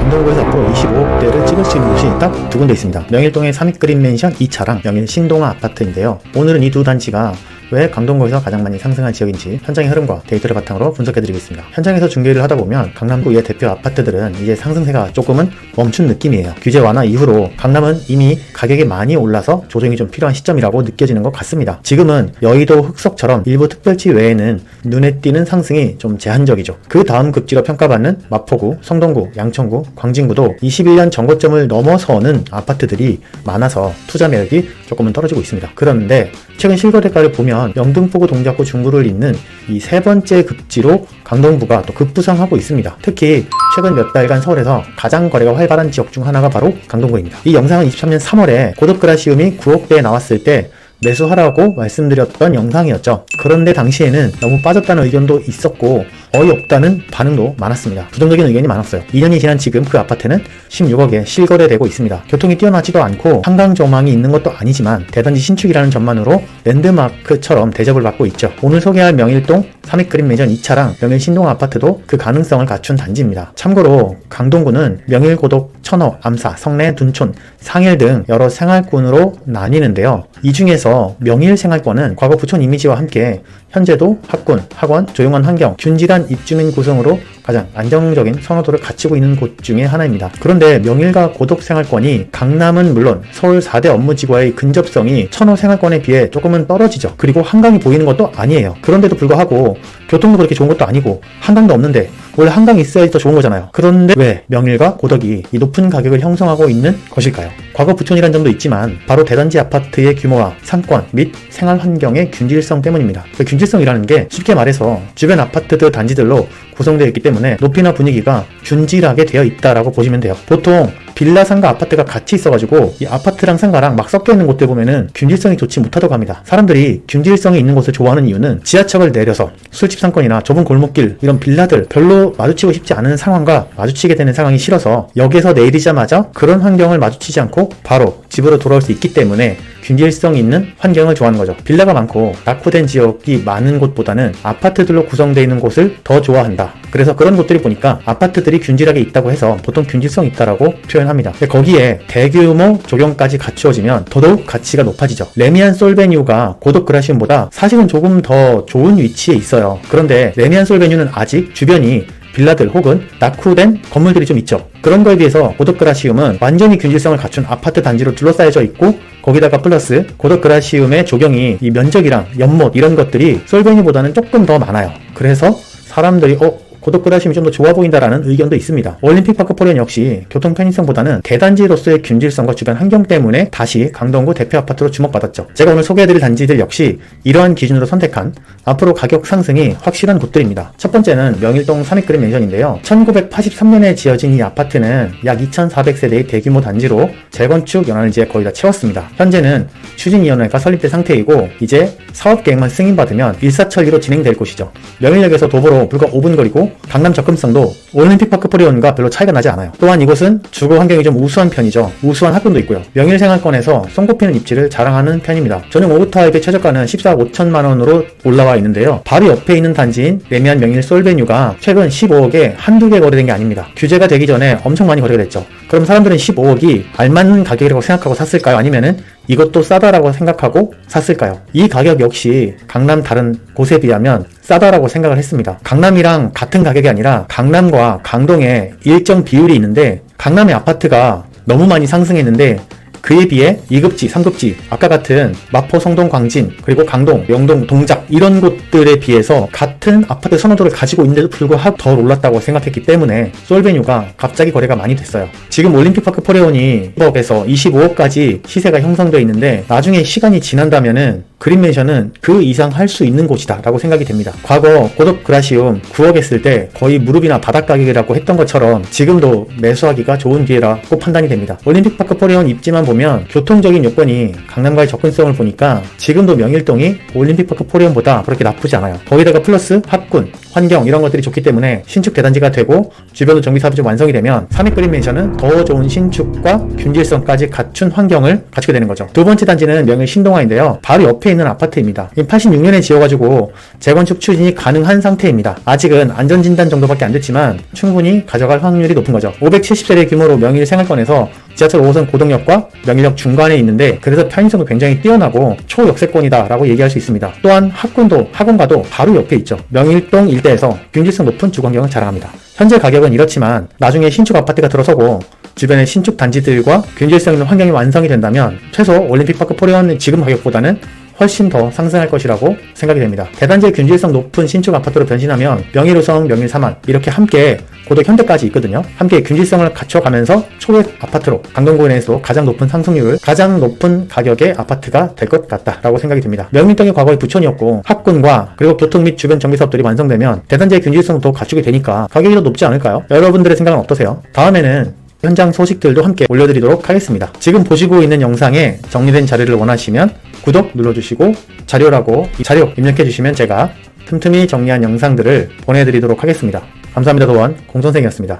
강동구에서 앞으로 25억대를 찍을 수 있는 곳이 딱 두 군데 있습니다. 명일동의 삼익그린맨션 2차랑 명일 신동아 아파트인데요. 오늘은 이 두 단지가 왜 강동구에서 가장 많이 상승한 지역인지 현장의 흐름과 데이터를 바탕으로 분석해드리겠습니다. 현장에서 중개를 하다보면 강남구의 대표 아파트들은 이제 상승세가 조금은 멈춘 느낌이에요. 규제 완화 이후로 강남은 이미 가격이 많이 올라서 조정이 좀 필요한 시점이라고 느껴지는 것 같습니다. 지금은 여의도 흑석처럼 일부 특별지 외에는 눈에 띄는 상승이 좀 제한적이죠. 그 다음 급지로 평가받는 마포구, 성동구, 양천구, 광진구도 21년 전고점을 넘어서는 아파트들이 많아서 투자 매력이 조금은 떨어지고 있습니다. 그런데 최근 실거래가를 보면 영등포구, 동작구, 중구를 잇는 이 세 번째 급지로 강동구가 또 급부상하고 있습니다. 특히 최근 몇 달간 서울에서 가장 거래가 활발한 지역 중 하나가 바로 강동구입니다. 이 영상은 23년 3월에 고덕그라시움이 9억대에 나왔을 때 매수하라고 말씀드렸던 영상이었죠. 그런데 당시에는 너무 빠졌다는 의견도 있었고 어이없다는 반응도 많았습니다. 부정적인 의견이 많았어요. 2년이 지난 지금 그 아파트는 16억에 실거래되고 있습니다. 교통이 뛰어나지도 않고 한강 조망이 있는 것도 아니지만 대단지 신축이라는 점만으로 랜드마크처럼 대접을 받고 있죠. 오늘 소개할 명일동 삼익그린맨션 2차랑 명일 신동 아파트도 그 가능성을 갖춘 단지입니다. 참고로 강동구는 명일고덕, 천호, 암사, 성내, 둔촌, 상일 등 여러 생활권으로 나뉘는데요. 이 중에서 명일생활권은 과거 부촌 이미지와 함께 현재도 학군, 학원, 조용한 환경, 균질한 입주민 구성으로 가장 안정적인 선호도를 갖추고 있는 곳 중에 하나입니다. 그런데 명일과 고덕생활권이 강남은 물론 서울 4대 업무지구와의 근접성이 천호 생활권에 비해 조금은 떨어지죠. 그리고 한강이 보이는 것도 아니에요. 그런데도 불구하고 교통도 그렇게 좋은 것도 아니고 한강도 없는데 원래 한강이 있어야지 더 좋은 거잖아요. 그런데 왜 명일과 고덕이 이 높은 가격을 형성하고 있는 것일까요? 과거 부촌이란 점도 있지만 바로 대단지 아파트의 규모와 상권 및 생활 환경의 균질성 때문입니다. 그 균질성이라는 게 쉽게 말해서 주변 아파트들 단지들로 구성되어 있기 때문에 높이나 분위기가 균질하게 되어 있다라고 보시면 돼요. 보통 빌라 상가 아파트가 같이 있어가지고 이 아파트랑 상가랑 막 섞여 있는 곳들 보면은 균질성이 좋지 못하다고 합니다. 사람들이 균질성이 있는 곳을 좋아하는 이유는 지하철을 내려서 술집 상권이나 좁은 골목길 이런 빌라들 별로 마주치고 싶지 않은 상황과 마주치게 되는 상황이 싫어서 역에서 내리자마자 그런 환경을 마주치지 않고 바로 집으로 돌아올 수 있기 때문에 균질성 있는 환경을 좋아하는 거죠. 빌라가 많고 낙후된 지역이 많은 곳보다는 아파트들로 구성되어 있는 곳을 더 좋아한다. 그래서 그런 곳들이 보니까 아파트들이 균질하게 있다고 해서 보통 균질성 있다라고 표현합니다. 거기에 대규모 조경까지 갖추어지면 더더욱 가치가 높아지죠. 레미안 솔베뉴가 고덕그라시움보다 사실은 조금 더 좋은 위치에 있어요. 그런데 레미안 솔베뉴는 아직 주변이 빌라들 혹은 낙후된 건물들이 좀 있죠. 그런 거에 비해서 고덕그라시움은 완전히 균질성을 갖춘 아파트 단지로 둘러싸여져 있고 거기다가 플러스 고덕그라시움의 조경이 이 면적이랑 연못 이런 것들이 솔베뉴보다는 조금 더 많아요. 그래서 사람들이 고덕그라시움이 좀 더 좋아 보인다라는 의견도 있습니다. 올림픽파크 포레온 역시 교통 편의성보다는 대단지로서의 균질성과 주변 환경 때문에 다시 강동구 대표 아파트로 주목받았죠. 제가 오늘 소개해드릴 단지들 역시 이러한 기준으로 선택한 앞으로 가격 상승이 확실한 곳들입니다. 첫 번째는 명일동 삼익그린맨션인데요. 1983년에 지어진 이 아파트는 약 2400세대의 대규모 단지로 재건축 연한지에 거의 다 채웠습니다. 현재는 추진위원회가 설립된 상태이고 이제 사업계획만 승인받으면 일사천리로 진행될 곳이죠. 명일역에서 도보로 불과 5분 거리고 강남 접근성도 올림픽파크 포레온과 별로 차이가 나지 않아요. 또한 이곳은 주거 환경이 좀 우수한 편이죠. 우수한 학군도 있고요. 명일생활권에서 손꼽히는 입지를 자랑하는 편입니다. 전용 5타입의 최저가는 14억 5천만원으로 올라와 있는데요. 바로 옆에 있는 단지인 레미안 명일 솔베뉴가 최근 15억에 한두 개 거래된 게 아닙니다. 규제가 되기 전에 엄청 많이 거래가 됐죠. 그럼 사람들은 15억이 알맞는 가격이라고 생각하고 샀을까요? 아니면은 이것도 싸다라고 생각하고 샀을까요? 이 가격 역시 강남 다른 곳에 비하면 싸다라고 생각을 했습니다. 강남이랑 같은 가격이 아니라 강남과 강동에 일정 비율이 있는데 강남의 아파트가 너무 많이 상승했는데 그에 비해 2급지, 3급지, 아까 같은 마포, 성동, 광진, 그리고 강동, 명동, 동작 이런 곳들에 비해서 같은 아파트 선호도를 가지고 있는데도 불구하고 더 올랐다고 생각했기 때문에 솔베뉴가 갑자기 거래가 많이 됐어요. 지금 올림픽파크 포레온이 10억에서 25억까지 시세가 형성되어 있는데 나중에 시간이 지난다면은 그린맨션은 그 이상 할 수 있는 곳이다 라고 생각이 됩니다. 과거 고덕그라시움 9억 했을 때 거의 무릎이나 바닥 가격이라고 했던 것처럼 지금도 매수하기가 좋은 기회라고 판단이 됩니다. 올림픽파크 포레온 입지만 보면 교통적인 요건이 강남과의 접근성을 보니까 지금도 명일동이 올림픽파크 포레온보다 그렇게 나쁘지 않아요. 거기다가 플러스 학군, 환경 이런 것들이 좋기 때문에 신축 대단지가 되고 주변도 정비사업이 좀 완성이 되면 삼익그린 맨션은 더 좋은 신축과 균질성까지 갖춘 환경을 갖추게 되는 거죠. 두 번째 단지는 명일 신동아인데요. 바로 옆에 있는 아파트입니다. 86년에 지어가지고 재건축 추진이 가능한 상태입니다. 아직은 안전진단 정도밖에 안 됐지만 충분히 가져갈 확률이 높은 거죠. 570세대 규모로 명일 생활권에서 지하철 5호선 고동역과 명일역 중간에 있는데 그래서 편의성도 굉장히 뛰어나고 초역세권이다 라고 얘기할 수 있습니다. 또한 학원과도 바로 옆에 있죠. 명일동 일대에서 균질성 높은 주거환경을 자랑합니다. 현재 가격은 이렇지만 나중에 신축 아파트가 들어서고 주변의 신축 단지들과 균질성 있는 환경이 완성이 된다면 최소 올림픽파크 포레원 지금 가격보다는 훨씬 더 상승할 것이라고 생각이 됩니다. 대단지의 균질성 높은 신축 아파트로 변신하면 명일우성, 명일사만 이렇게 함께 고덕 현대까지 있거든요. 함께 균질성을 갖춰가면서 초액 아파트로 강동구 내에서 가장 높은 상승률을 가장 높은 가격의 아파트가 될 것 같다라고 생각이 듭니다. 명일동이 과거에 부촌이었고 학군과 그리고 교통 및 주변 정비사업들이 완성되면 대단지의 균질성도 갖추게 되니까 가격이 더 높지 않을까요? 여러분들의 생각은 어떠세요? 다음에는 현장 소식들도 함께 올려드리도록 하겠습니다. 지금 보시고 있는 영상에 정리된 자료를 원하시면 구독 눌러주시고 자료라고 이 자료 입력해주시면 제가 틈틈이 정리한 영상들을 보내드리도록 하겠습니다. 감사합니다. 도원 공선생이었습니다.